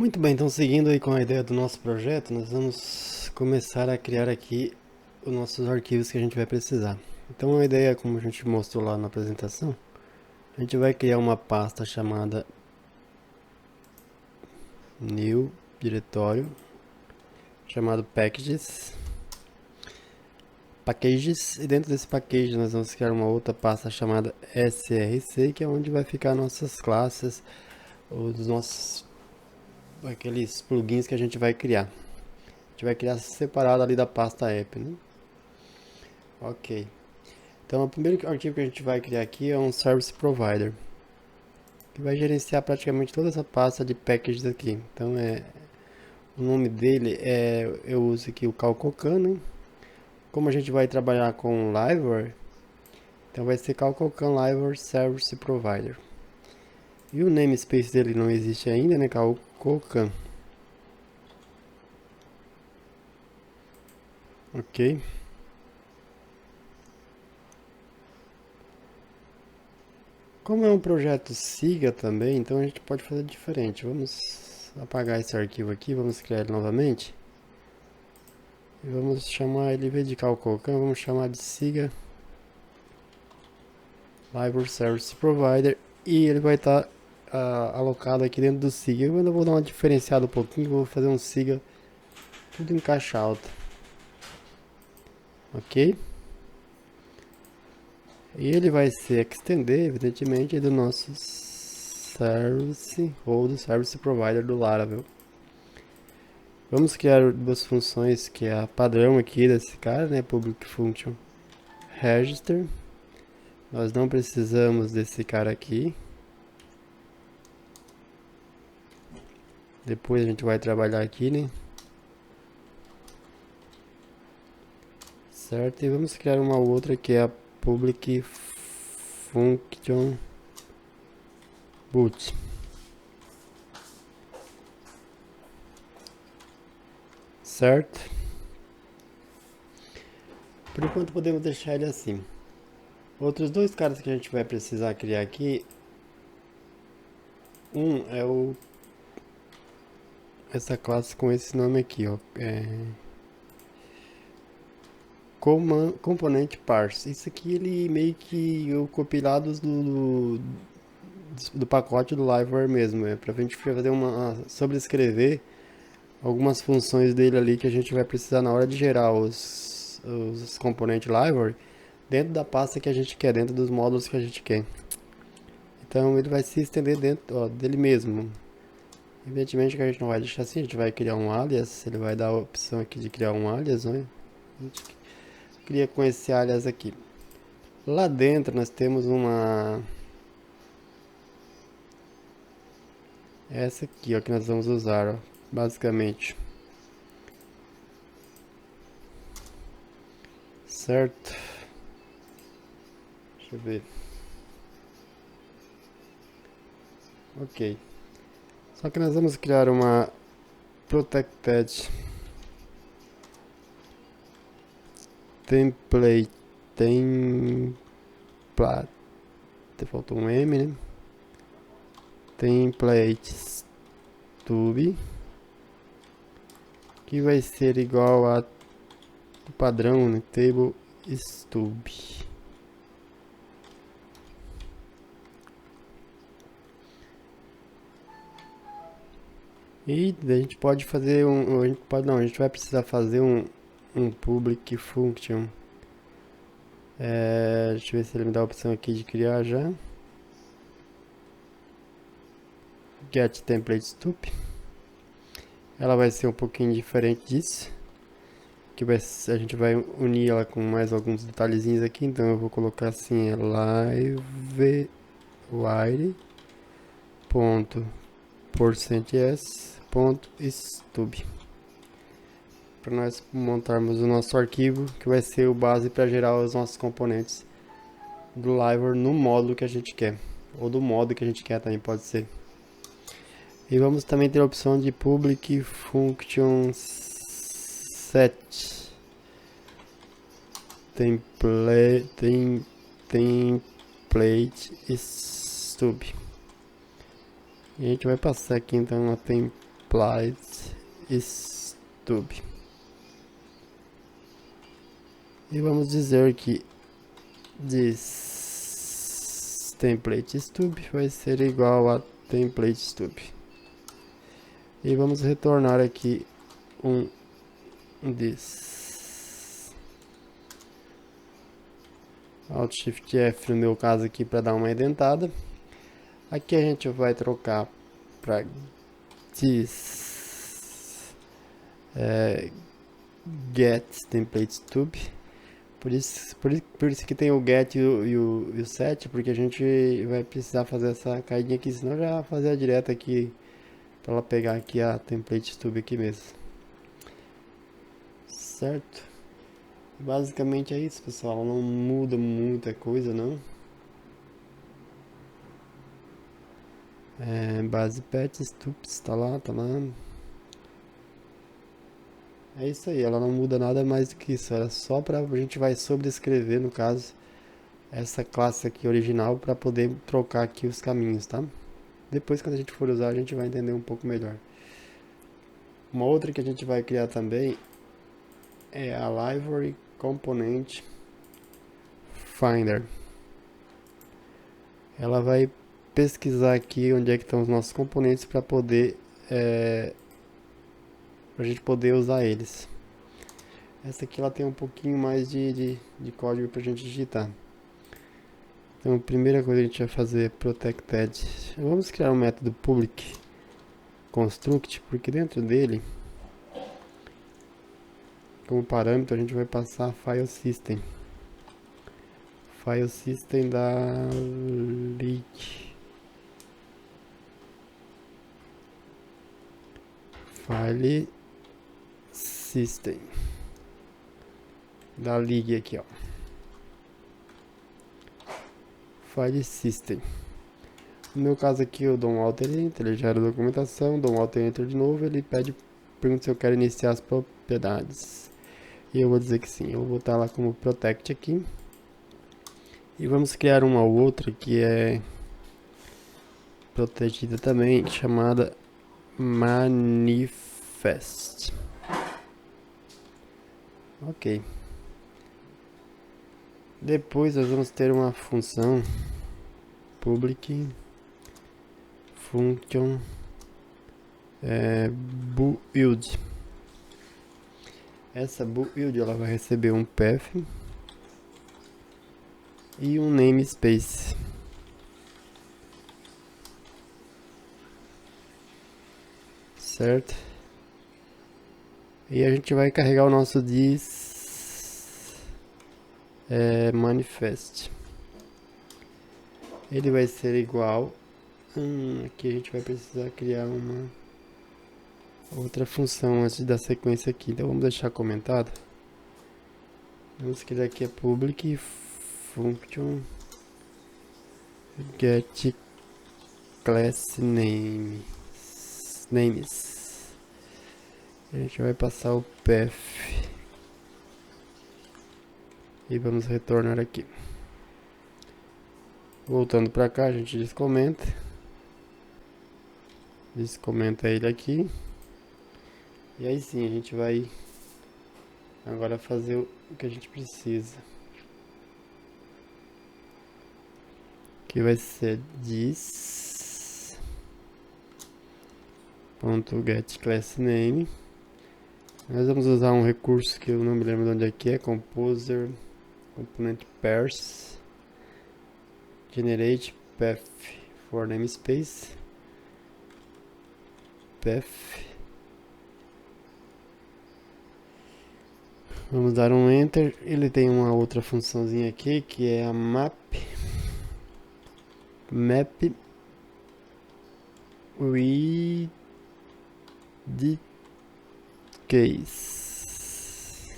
Muito bem, então seguindo aí com a ideia do nosso projeto, nós vamos começar a criar aqui os nossos arquivos que a gente vai precisar. Então a ideia, como a gente mostrou lá na apresentação, a gente vai criar uma pasta chamada new diretório, chamado packages, e dentro desse package nós vamos criar uma outra pasta chamada src, que é onde vai ficar nossas classes, os nossos aqueles plugins que a gente vai criar. A gente vai criar separado ali da pasta app, né? Ok. Então, o primeiro arquivo que a gente vai criar aqui é um Service Provider, que vai gerenciar praticamente toda essa pasta de packages aqui. Então, o nome dele eu uso aqui o Calcocan, né? Como a gente vai trabalhar com Liveware, então vai ser Calcocan Liveware Service Provider. E o namespace dele não existe ainda, né? Calcocan. Ok. Como é um projeto SIGA também, então a gente pode fazer diferente. Vamos apagar esse arquivo aqui, vamos criar ele novamente. E vamos chamar ele, em vez de Calcocan, vamos chamar de SIGA Library Service Provider. E ele vai estar alocado aqui dentro do SIGA. Eu ainda vou dar uma diferenciada um pouquinho, vou fazer um SIGA tudo em caixa alta. Ok? E ele vai se extender, evidentemente, do nosso service ou do service provider do Laravel. Vamos criar duas funções que é a padrão aqui desse cara, né? Public Function Register. Nós não precisamos desse cara aqui. Depois a gente vai trabalhar aqui, né? Certo? E vamos criar uma outra que é a Public Function Boot. Certo? Por enquanto podemos deixar ele assim. Outros dois caras que a gente vai precisar criar aqui. Um é essa classe com esse nome aqui, ó. Componente parse. Isso aqui ele meio que o compilado do pacote do Liveware mesmo. É pra gente fazer sobrescrever algumas funções dele ali que a gente vai precisar na hora de gerar os componentes Liveware dentro da pasta que a gente quer, dentro dos módulos que a gente quer. Então ele vai se estender dentro dele mesmo. Evidentemente que a gente não vai deixar assim, a gente vai criar um alias, ele vai dar a opção aqui de criar um alias, né? A gente cria com esse alias aqui. Lá dentro nós temos essa aqui, ó, que nós vamos usar, ó, basicamente. Certo? Deixa eu ver. Ok. Só que nós vamos criar uma protected template. Faltou um M, né? Template stub, que vai ser igual a padrão, né? Table stub. E a gente pode fazer a gente vai precisar fazer um public function. Deixa eu ver se ele me dá a opção aqui de criar já. Get template stub. Ela vai ser um pouquinho diferente disso. A gente vai unir ela com mais alguns detalhezinhos aqui. Então eu vou colocar assim, livewire.s.stub, para nós montarmos o nosso arquivo, que vai ser o base para gerar os nossos componentes do Liveware no módulo que a gente quer, ou do modo que a gente quer também pode ser. E vamos também ter a opção de public function set template stub. E a gente vai passar aqui então a template applied stub. E vamos dizer que this template stub vai ser igual a template stub. E vamos retornar aqui um this. Alt Shift F no meu caso aqui para dar uma indentada. Aqui a gente vai trocar para this get template stub. Por isso que tem o get e o set, porque a gente vai precisar fazer essa caidinha aqui, senão já fazer direto aqui para ela pegar aqui a template stub aqui mesmo. Certo? Basicamente é isso, pessoal, não muda muita coisa, não. Base pet stubs, tá lá. É isso aí, ela não muda nada mais do que isso, era só pra a gente vai sobrescrever, no caso, essa classe aqui original para poder trocar aqui os caminhos, tá? Depois, quando a gente for usar, a gente vai entender um pouco melhor. Uma outra que a gente vai criar também é a Library Component Finder. Ela vai pesquisar aqui onde é que estão os nossos componentes para poder pra gente poder usar eles. Essa aqui ela tem um pouquinho mais de código pra gente digitar. Então a primeira coisa que a gente vai fazer é protected. Vamos criar um método public construct, porque dentro dele, como parâmetro, a gente vai passar file system. File system da leak. File system da league aqui, ó. File system. No meu caso aqui eu dou um Alt Enter, ele gera a documentação, dou um Alt Enter de novo, ele pergunta se eu quero iniciar as propriedades. E eu vou dizer que sim, eu vou botar lá como protect aqui. E vamos criar uma outra que é protegida também, chamada manifest. Ok. Depois nós vamos ter uma função public function build. Essa build ela vai receber um path e um namespace. Certo? E a gente vai carregar o nosso this manifest. Ele vai ser igual. Aqui a gente vai precisar criar uma outra função antes da sequência aqui. Então vamos deixar comentado. Vamos criar aqui a public function get class names. A gente vai passar o path e vamos retornar aqui. Voltando para cá, a gente descomenta ele aqui. E aí sim, a gente vai agora fazer o que a gente precisa, que vai ser this .get class name. Nós vamos usar um recurso que eu não me lembro de onde é que é, composer component pairs generate path for namespace path. Vamos dar um enter. Ele tem uma outra funçãozinha aqui que é a map read case.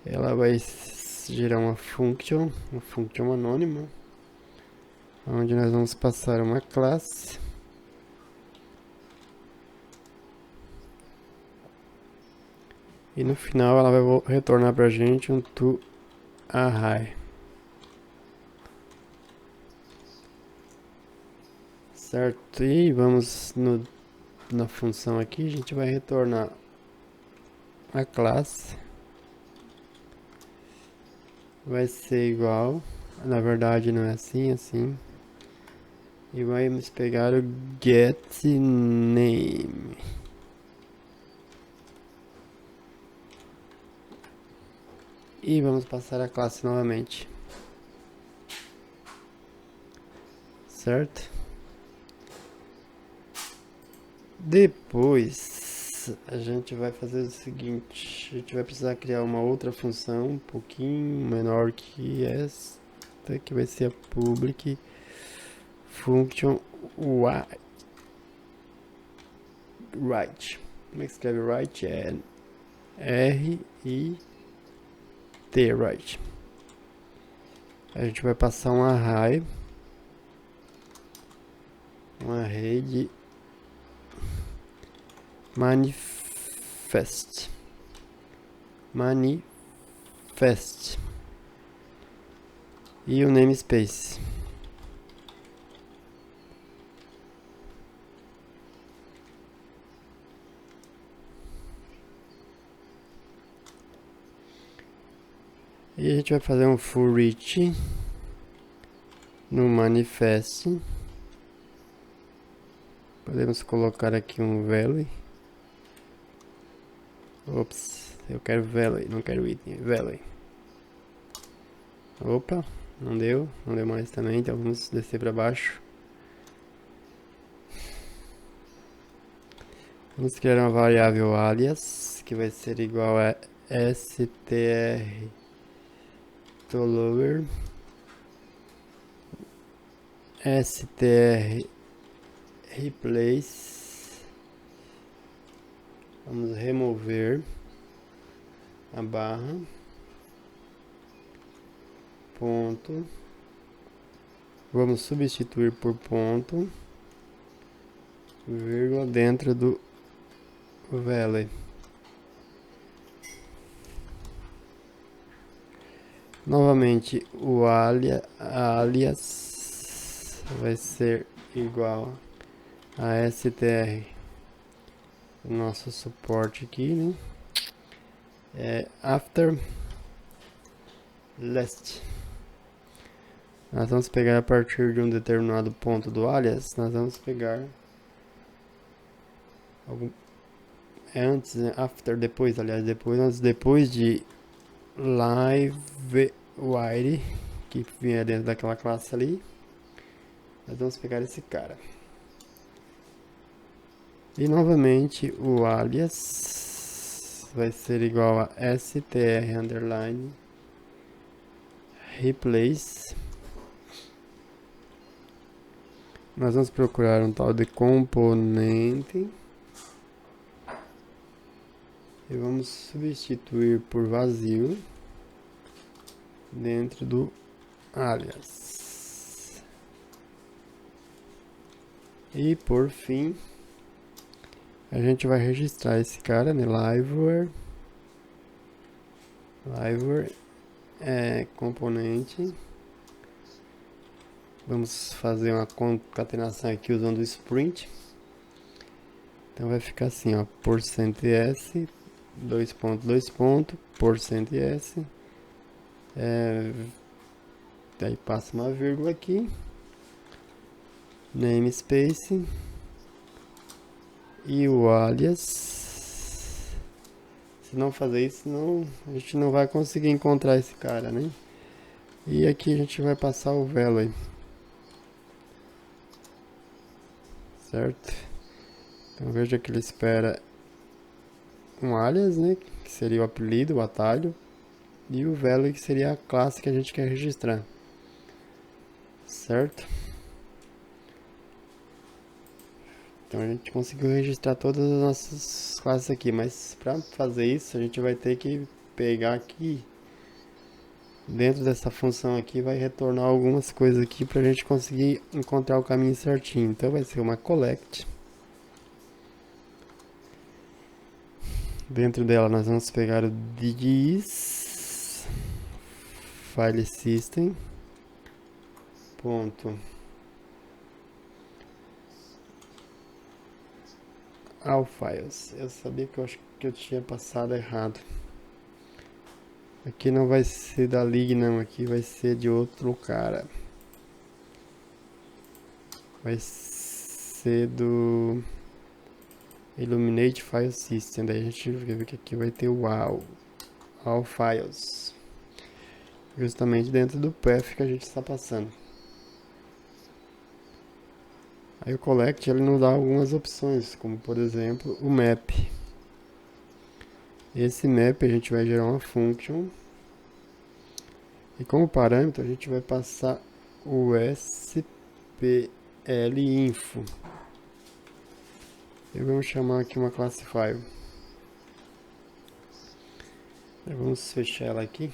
Ela vai gerar uma function anônima, onde nós vamos passar uma classe e no final ela vai retornar pra gente um toArray. certo? E vamos na função aqui, a gente vai retornar a classe, vai ser igual, na verdade não é assim, assim, e vamos pegar o getName. E vamos passar a classe novamente, certo? Depois a gente vai fazer o seguinte, a gente vai precisar criar uma outra função um pouquinho menor que esta, que vai ser a public function write. Como é que escreve write? É R-I-T, write. A gente vai passar um array, uma rede manifest. E o namespace. E a gente vai fazer um for each no manifest. Podemos colocar aqui um value. Ops, eu quero value, não quero item, value. Opa, não deu mais também, então vamos descer para baixo. Vamos criar uma variável alias, que vai ser igual a str tolower str replace. Vamos remover a barra, ponto, vamos substituir por ponto, vírgula dentro do value. Novamente o alias vai ser igual a str, o nosso suporte aqui, né? After last. Nós vamos pegar a partir de um determinado ponto do alias, nós vamos pegar antes, né? After, depois, aliás, depois de livewire, que vinha dentro daquela classe ali, nós vamos pegar esse cara. E novamente o alias vai ser igual a str underline replace. Nós vamos procurar um tal de componente e vamos substituir por vazio dentro do alias. E por fim, a gente vai registrar esse cara, né? Liveware é componente. Vamos fazer uma concatenação aqui usando o sprint. Então vai ficar assim, ó, %s, dois pontos, %s. Daí passa uma vírgula aqui. Namespace. E o alias. Se não fazer isso, não, a gente não vai conseguir encontrar esse cara, né? E aqui a gente vai passar o value. Certo? Então veja que ele espera um alias, né? Que seria o apelido, o atalho. E o value, que seria a classe que a gente quer registrar. Certo? Então a gente conseguiu registrar todas as nossas classes aqui, mas para fazer isso a gente vai ter que pegar aqui dentro dessa função aqui, vai retornar algumas coisas aqui para a gente conseguir encontrar o caminho certinho. Então vai ser uma collect. Dentro dela nós vamos pegar o this file system ponto all files. Eu sabia que eu acho que eu tinha passado errado. Aqui não vai ser da League não, aqui vai ser de outro cara. Vai ser do Illuminate File System. Daí a gente vê que aqui vai ter o all files. Justamente dentro do path que a gente está passando. Aí o collect ele nos dá algumas opções, como por exemplo o map. Esse map a gente vai gerar uma function e como parâmetro a gente vai passar o splinfo. E vamos chamar aqui uma classe file. Vamos fechar ela aqui.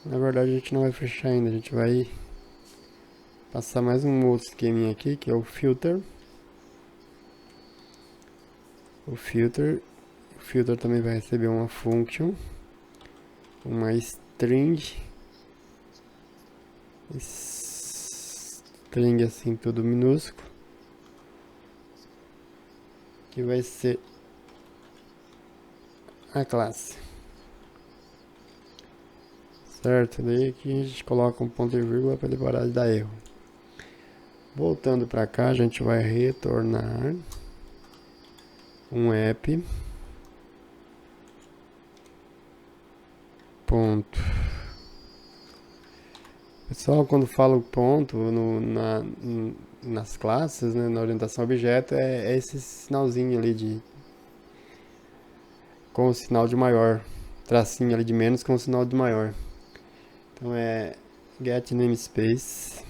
Na verdade a gente não vai fechar ainda, a gente vai passar mais um outro esqueminha aqui, que é o filter. O filter também vai receber uma function, uma string assim tudo minúsculo, que vai ser a classe, certo? Daí aqui a gente coloca um ponto e vírgula para ele parar de dar erro. Voltando para cá, a gente vai retornar um app ponto. Pessoal, quando falo ponto nas classes, né, na orientação a objeto, é esse sinalzinho ali com o sinal de maior, tracinho ali de menos com o sinal de maior. Então é get namespace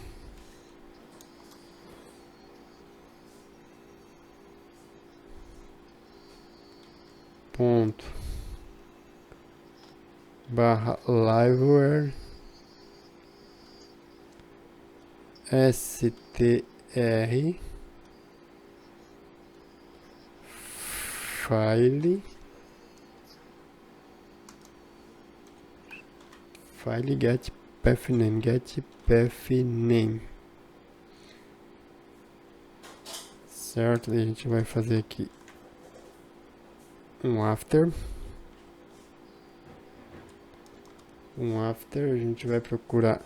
ponto barra liveware str file get path name, certo? Daí a gente vai fazer aqui um after, a gente vai procurar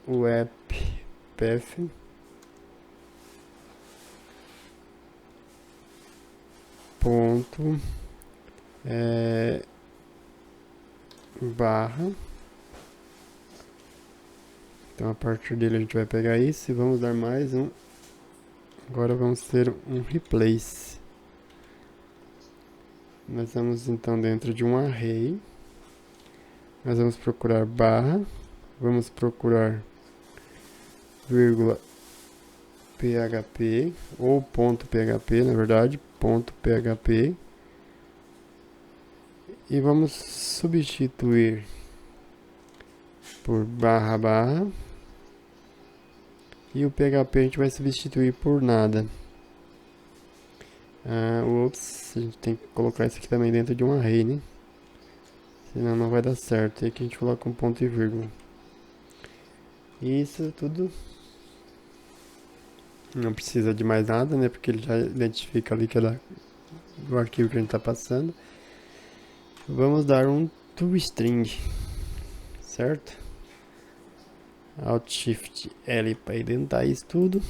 o app path ponto barra. Então a partir dele a gente vai pegar isso e vamos dar mais um. Agora vamos ter um replace. Nós vamos então dentro de um array. Nós vamos procurar barra. Vamos procurar vírgula php ou ponto php, na verdade, ponto php. E vamos substituir por barra barra. E o PHP a gente vai substituir por nada. Ops, a gente tem que colocar isso aqui também dentro de um array, né? Senão não vai dar certo. E aqui a gente coloca um ponto e vírgula. E isso tudo não precisa de mais nada, né? Porque ele já identifica ali que é do arquivo que a gente está passando. Vamos dar um toString, certo? Alt Shift L para indentar isso tudo.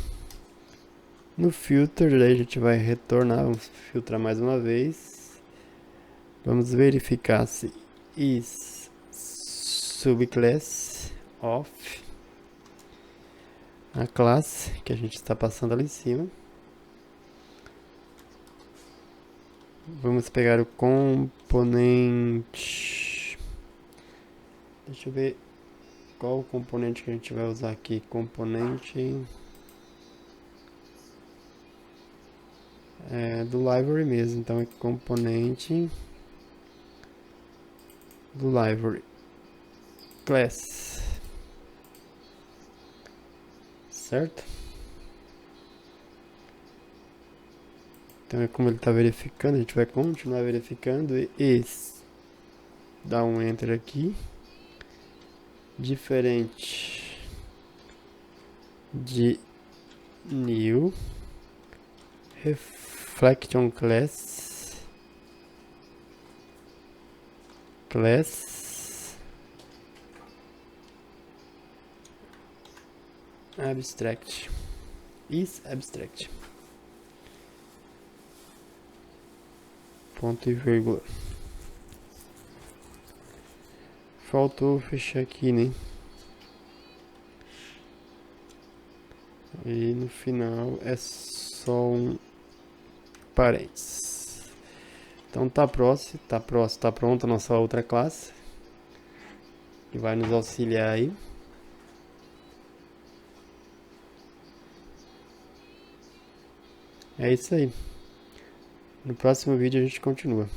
No filter, daí a gente vai retornar, vamos filtrar mais uma vez. Vamos verificar se is subclass of a classe que a gente está passando ali em cima. Vamos pegar o componente. Deixa eu ver qual o componente que a gente vai usar aqui. Componente do library mesmo. Então é componente do library class, certo? Então é como ele está verificando, a gente vai continuar verificando e dá um enter aqui. Diferente de new, reflection class abstract is abstract, ponto e vírgula. Faltou fechar aqui, né? E no final é só um parênteses. Então tá pronta a nossa outra classe, que vai nos auxiliar aí. É isso aí. No próximo vídeo a gente continua.